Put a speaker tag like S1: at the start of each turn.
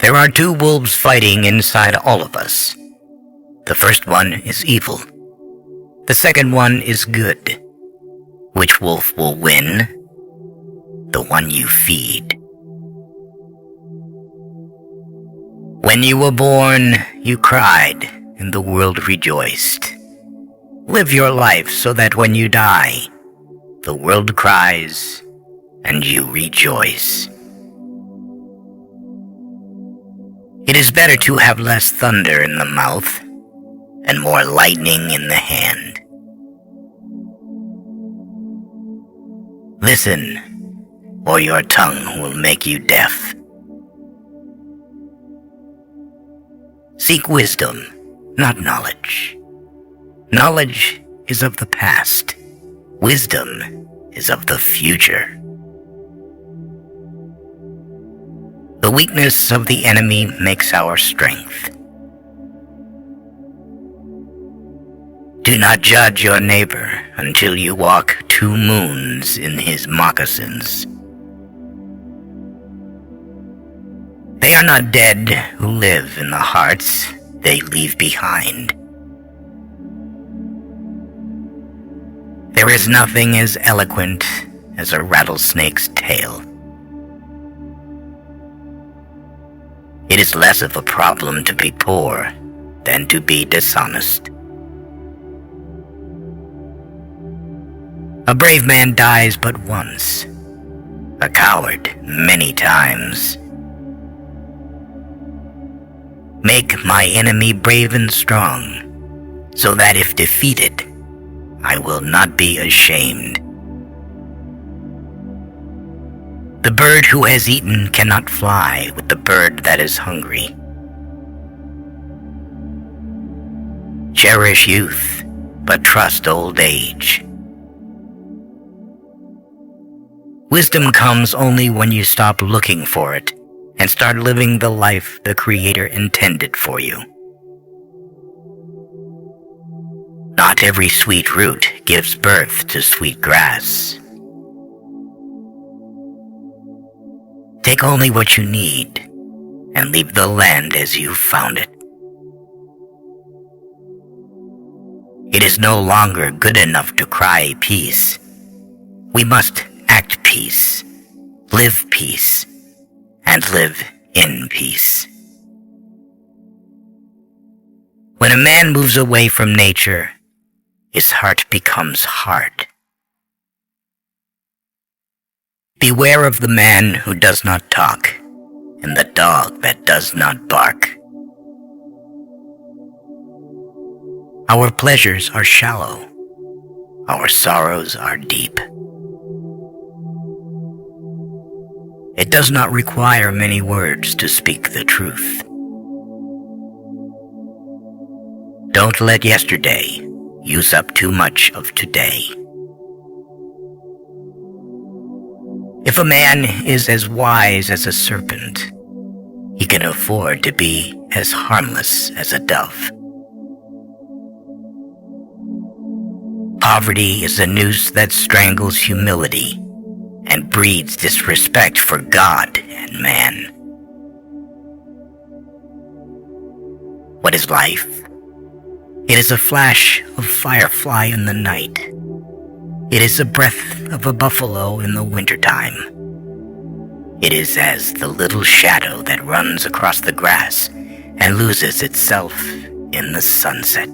S1: There are two wolves fighting inside all of us. The first one is evil. The second one is good. Which wolf will win? The one you feed. When you were born, you cried, and the world rejoiced. Live your life so that when you die, the world cries, and you rejoice. It is better to have less thunder in the mouth and more lightning in the hand. Listen, or your tongue will make you deaf. Seek wisdom, not knowledge. Knowledge is of the past. Wisdom is of the future. The weakness of the enemy makes our strength. Do not judge your neighbor until you walk 2 moons in his moccasins. They are not dead who live in the hearts they leave behind. There is nothing as eloquent as a rattlesnake's tail. It is less of a problem to be poor than to be dishonest. A brave man dies but once, a coward many times. Make my enemy brave and strong, so that if defeated, I will not be ashamed. The bird who has eaten cannot fly with the bird that is hungry. Cherish youth, but trust old age. Wisdom comes only when you stop looking for it and start living the life the Creator intended for you. Not every sweet root gives birth to sweet grass. Take only what you need and leave the land as you found it. It is no longer good enough to cry peace. We must act peace, live peace, and live in peace. When a man moves away from nature, his heart becomes hard. Beware of the man who does not talk, and the dog that does not bark. Our pleasures are shallow, our sorrows are deep. It does not require many words to speak the truth. Don't let yesterday use up too much of today. If a man is as wise as a serpent, he can afford to be as harmless as a dove. Poverty is a noose that strangles humility and breeds disrespect for God and man. What is life? It is a flash of firefly in the night. It is the breath of a buffalo in the wintertime. It is as the little shadow that runs across the grass and loses itself in the sunset.